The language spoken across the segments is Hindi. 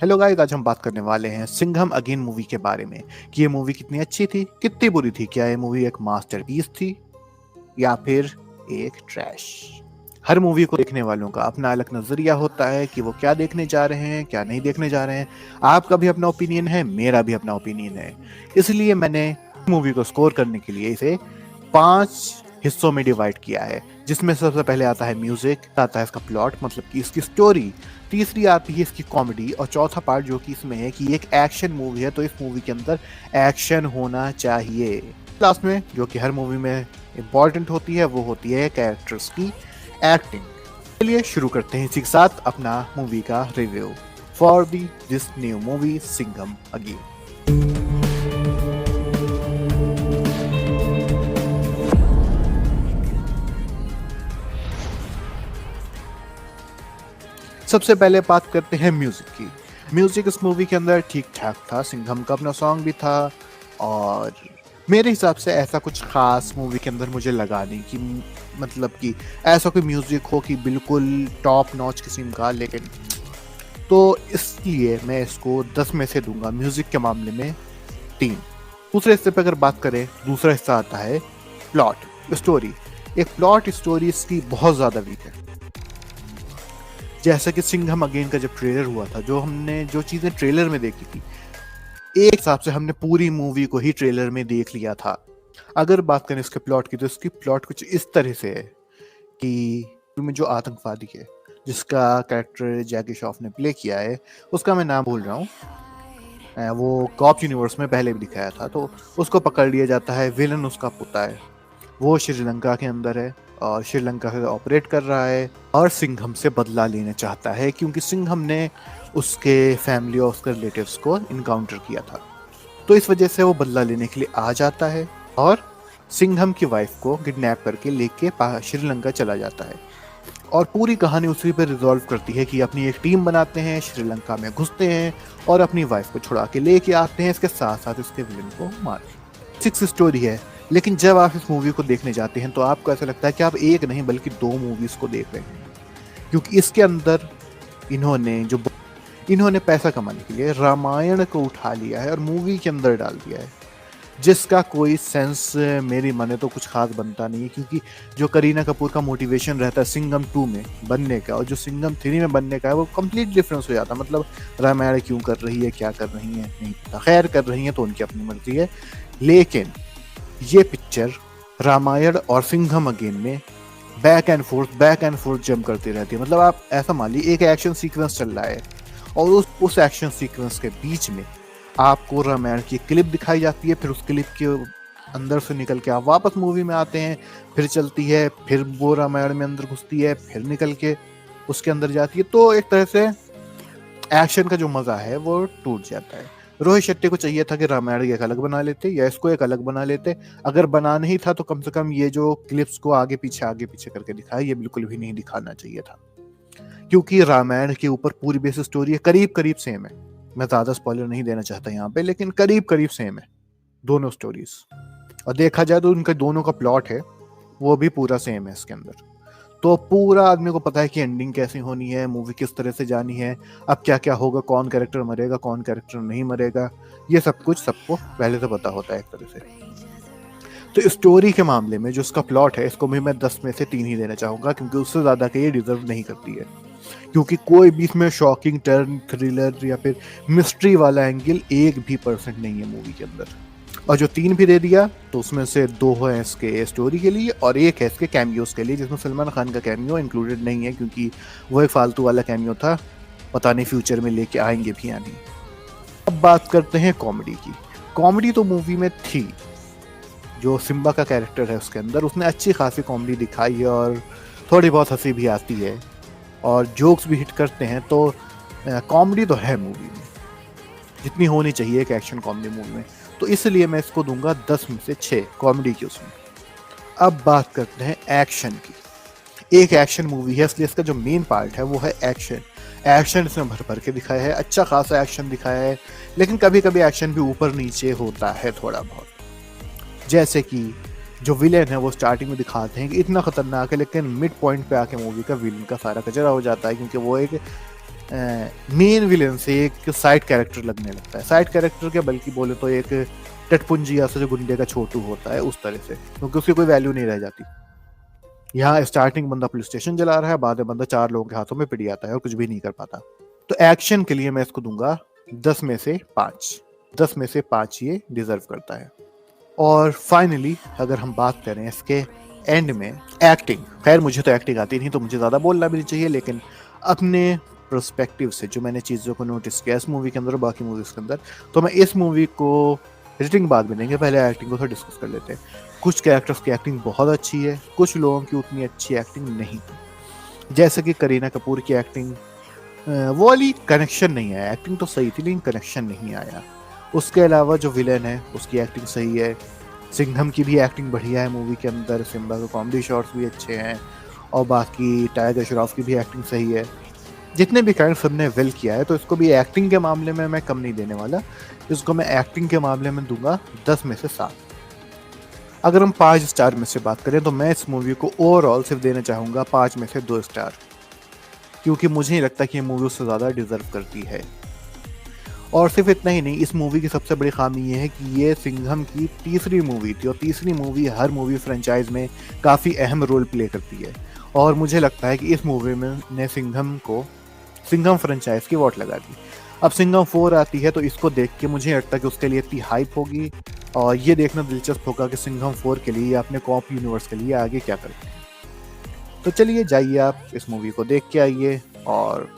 हेलो गाइस, आज हम बात करने वाले हैं सिंघम अगेन मूवी के बारे में कि ये मूवी कितनी अच्छी थी, कितनी बुरी थी, क्या ये मूवी एक मास्टरपीस थी या फिर एक ट्रैश। हर मूवी को देखने वालों का अपना अलग नजरिया होता है कि वो क्या देखने जा रहे हैं, क्या नहीं देखने जा रहे हैं। आपका भी अपना ओपिनियन है, मेरा भी अपना ओपिनियन है। इसलिए मैंने मूवी को स्कोर करने के लिए इसे 5 हिस्सों में डिवाइड किया है, जिसमें सबसे पहले आता है म्यूजिक, आता है इसका प्लॉट मतलब कि इसकी स्टोरी, तीसरी आती है इसकी कॉमेडी और चौथा पार्ट जो कि इसमें है कि एक एक्शन मूवी है तो इस मूवी के अंदर एक्शन होना चाहिए। लास्ट में जो कि हर मूवी में इंपॉर्टेंट होती है वो होती है कैरेक्टर्स की एक्टिंग। चलिए शुरू करते हैं इसी के साथ अपना मूवी का review for this new movie Singham again. सबसे पहले बात करते हैं म्यूजिक की। म्यूजिक इस मूवी के अंदर ठीक ठाक था, सिंघम का अपना सॉन्ग भी था और मेरे हिसाब से ऐसा कुछ खास मूवी के अंदर मुझे लगा नहीं कि मतलब कि ऐसा कोई म्यूजिक हो कि बिल्कुल टॉप नॉच किस्म का, लेकिन तो इसलिए मैं इसको 10 में से दूंगा म्यूजिक के मामले में 3। दूसरे हिस्से पे अगर बात करें, दूसरा हिस्सा आता है प्लॉट स्टोरी। एक प्लॉट स्टोरी इसकी बहुत ज़्यादा वीक है। जैसा कि सिंघम अगेन का जब ट्रेलर हुआ था, जो चीज़ें ट्रेलर में देखी थी, एक हिसाब से हमने पूरी मूवी को ही ट्रेलर में देख लिया था। अगर बात करें इसके प्लॉट की तो इसकी प्लॉट कुछ इस तरह से है कि में जो आतंकवादी है जिसका कैरेक्टर जैकी श्रॉफ ने प्ले किया है, उसका मैं नाम भूल रहा हूँ। वो कॉप यूनिवर्स में पहले भी दिखाया था, तो उसको पकड़ लिया जाता है। विलन उसका पोता है, वो श्रीलंका के अंदर है और श्रीलंका से ऑपरेट कर रहा है और सिंघम से बदला लेना चाहता है क्योंकि सिंघम ने उसके फैमिली और उसके रिलेटिव्स को इनकाउंटर किया था। तो इस वजह से वो बदला लेने के लिए आ जाता है और सिंघम की वाइफ को किडनैप करके लेके श्रीलंका चला जाता है और पूरी कहानी उसी पर रिजॉल्व करती है कि अपनी एक टीम बनाते हैं, श्रीलंका में घुसते हैं और अपनी वाइफ को छुड़ा के लेके आते हैं, इसके साथ साथ इसके विलन को मारते। 6 स्टोरी है, लेकिन जब आप इस मूवी को देखने जाते हैं तो आपको ऐसा लगता है कि आप एक नहीं बल्कि 2 मूवीज को देख रहे हैं, क्योंकि इसके अंदर इन्होंने पैसा कमाने के लिए रामायण को उठा लिया है और मूवी के अंदर डाल दिया है, जिसका कोई सेंस मेरी माने तो कुछ खास बनता नहीं है। क्योंकि जो करीना कपूर का मोटिवेशन रहता है सिंघम 2 में बनने का और जो सिंघम 3 में बनने का है, वो कंप्लीट डिफरेंस हो जाता है। मतलब रामायण क्यों कर रही है, क्या कर रही है नहीं पता, खैर कर रही है तो उनकी अपनी मर्जी है। लेकिन ये पिक्चर रामायण और सिंघम अगेन में बैक एंड फोर्थ जंप करती रहती है। मतलब आप ऐसा मान लीजिए एक एक्शन सीक्वेंस चल रहा है और उस एक्शन सीक्वेंस के बीच में आपको रामायण की क्लिप दिखाई जाती है, फिर उस क्लिप के अंदर से निकल के आप वापस मूवी में आते हैं, फिर चलती है, फिर वो रामायण में अंदर घुसती है, फिर निकल के उसके अंदर जाती है। तो एक तरह से एक्शन का जो मजा है वो टूट जाता है। रोहित शेट्टी को चाहिए था कि रामायण एक अलग बना लेते या इसको एक अलग बना लेते। अगर बना नहीं था तो कम से कम ये जो क्लिप्स को आगे पीछे करके दिखाया, ये बिल्कुल भी नहीं दिखाना चाहिए था, क्योंकि रामायण के ऊपर पूरी बेसिस स्टोरी है, करीब सेम है। मैं ज्यादा स्पॉइलर नहीं देना चाहता यहाँ पे, लेकिन करीब सेम है दोनों स्टोरीज। और देखा जाए तो उनका दोनों का प्लॉट है वो भी पूरा सेम है इसके अंदर। तो पूरा आदमी को पता है कि एंडिंग कैसी होनी है, मूवी किस तरह से जानी है, अब क्या क्या होगा, कौन कैरेक्टर मरेगा, कौन कैरेक्टर नहीं मरेगा, ये सब कुछ सबको पहले से पता होता है एक तरह से। तो स्टोरी के मामले में जो इसका प्लॉट है, इसको भी मैं 10 में से 3 ही देना चाहूंगा, क्योंकि उससे ज्यादा का ये डिजर्व नहीं करती है। क्योंकि कोई भी इसमें शॉकिंग टर्न, थ्रिलर या फिर मिस्ट्री वाला एंगल 1% नहीं है मूवी के अंदर। और जो 3 भी दे दिया तो उसमें से 2 है इसके स्टोरी के लिए और 1 है इसके कैमियोज के लिए, जिसमें सलमान खान का कैमियो इंक्लूडेड नहीं है क्योंकि वो एक फालतू वाला कैमियो था, पता नहीं फ्यूचर में लेके आएंगे भी या नहीं। अब बात करते हैं कॉमेडी की। कॉमेडी तो मूवी में थी, जो सिम्बा का कैरेक्टर है उसके अंदर उसने अच्छी खासी कॉमेडी दिखाई है और थोड़ी बहुत हंसी भी आती है और जोक्स भी हिट करते हैं। तो कॉमेडी तो है मूवी में, जितनी होनी चाहिए एक एक्शन कॉमेडी मूवी में, तो इसलिए मैं इसको दूंगा 10 में से 6 कॉमेडी की उसमें। अब बात करते हैं एक्शन की। एक एक्शन मूवी है इसलिए इसका जो मेन पार्ट है वो है एक्शन। एक्शन इसमें भर भर के दिखाया है, अच्छा खासा एक्शन दिखाया है, लेकिन कभी कभी एक्शन भी ऊपर नीचे होता है थोड़ा बहुत। जैसे कि जो विलेन है वो स्टार्टिंग में दिखाते हैं कि इतना खतरनाक है, लेकिन मिड पॉइंट पे आके मूवी का विलेन का सारा कचरा हो जाता है, क्योंकि वो एक मेन विलेन से एक साइड कैरेक्टर लगने लगता है। साइड कैरेक्टर क्या, बल्कि बोले तो एक टटपुंजिया से जो गुंडे का छोटू होता है उस तरह से, क्योंकि उसकी कोई वैल्यू नहीं रह जाती। यहाँ स्टार्टिंग बंदा पुलिस स्टेशन जला रहा है, बाद में बंदा 4 लोगों के हाथों में पिट जाता है और कुछ भी नहीं कर पाता। तो एक्शन के लिए मैं इसको दूंगा 10 में से 5। 10 में से 5 ये डिजर्व करता है। और फाइनली अगर हम बात करें इसके एंड में, एक्टिंग, खैर मुझे तो एक्टिंग आती नहीं तो मुझे ज़्यादा बोलना भी नहीं चाहिए, लेकिन अपने प्रोस्पेक्टिव से जो मैंने चीज़ों को नोटिस किया इस मूवी के अंदर और बाकी मूवीज़ के अंदर, तो मैं इस मूवी को रेटिंग बाद में देंगे, पहले एक्टिंग को थोड़ा डिस्कस कर लेते हैं। कुछ कैरेक्टर्स की एक्टिंग बहुत अच्छी है, कुछ लोगों की उतनी अच्छी एक्टिंग नहीं है। जैसे कि करीना कपूर की एक्टिंग, वो वाली कनेक्शन नहीं आया। एक्टिंग तो सही थी लेकिन कनेक्शन नहीं आया। उसके अलावा जो विलेन है उसकी एक्टिंग सही है। सिंघम की भी एक्टिंग बढ़िया है मूवी के अंदर, सिम्बा के कॉमेडी शॉट्स भी अच्छे हैं, और बाकी टाइगर श्रॉफ की भी एक्टिंग सही है। जितने भी कैरेक्टर सबने वेल किया है, तो इसको भी एक्टिंग के मामले में मैं कम नहीं देने वाला। इसको मैं एक्टिंग के मामले में दूंगा 10 में से 7। अगर हम 5 स्टार में से बात करें तो मैं इस मूवी को ओवरऑल सिर्फ देना चाहूँगा 5 में से 2 स्टार, क्योंकि मुझे नहीं लगता कि ये मूवी उससे ज़्यादा डिजर्व करती है। और सिर्फ इतना ही नहीं, इस मूवी की सबसे बड़ी खामी ये है कि ये सिंघम की तीसरी मूवी थी, और तीसरी मूवी हर मूवी फ्रेंचाइज में काफ़ी अहम रोल प्ले करती है। और मुझे लगता है कि इस मूवी में ने सिंघम फ्रेंचाइज की वोट लगा दी। अब सिंघम 4 आती है तो इसको देख के मुझे लगता है कि उसके लिए इतनी हाइप होगी, और ये देखना दिलचस्प होगा कि सिंघम 4 के लिए या अपने कॉप यूनिवर्स के लिए आगे क्या करते हैं। तो चलिए जाइए आप इस मूवी को देख के आइए, और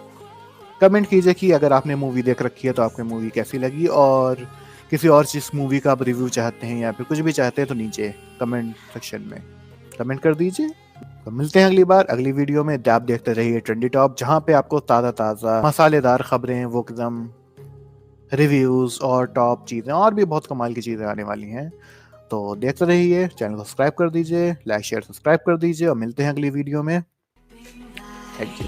कमेंट कीजिए कि अगर आपने मूवी देख रखी है तो आपको मूवी कैसी लगी, और किसी और चीज़ मूवी का आप रिव्यू चाहते हैं या फिर कुछ भी चाहते हैं तो नीचे कमेंट सेक्शन में कमेंट कर दीजिए। तो मिलते हैं अगली बार अगली वीडियो में। आप देखते रहिए ट्रेंडी टॉप, जहाँ पे आपको ताज़ा ताज़ा मसालेदार खबरें, वो एकदम रिव्यूज़ और टॉप चीज़ें और भी बहुत कमाल की चीज़ें आने वाली हैं। तो देखते रहिए, चैनल को सब्सक्राइब कर दीजिए, लाइक शेयर सब्सक्राइब कर दीजिए, और मिलते हैं अगली वीडियो में। Thank you.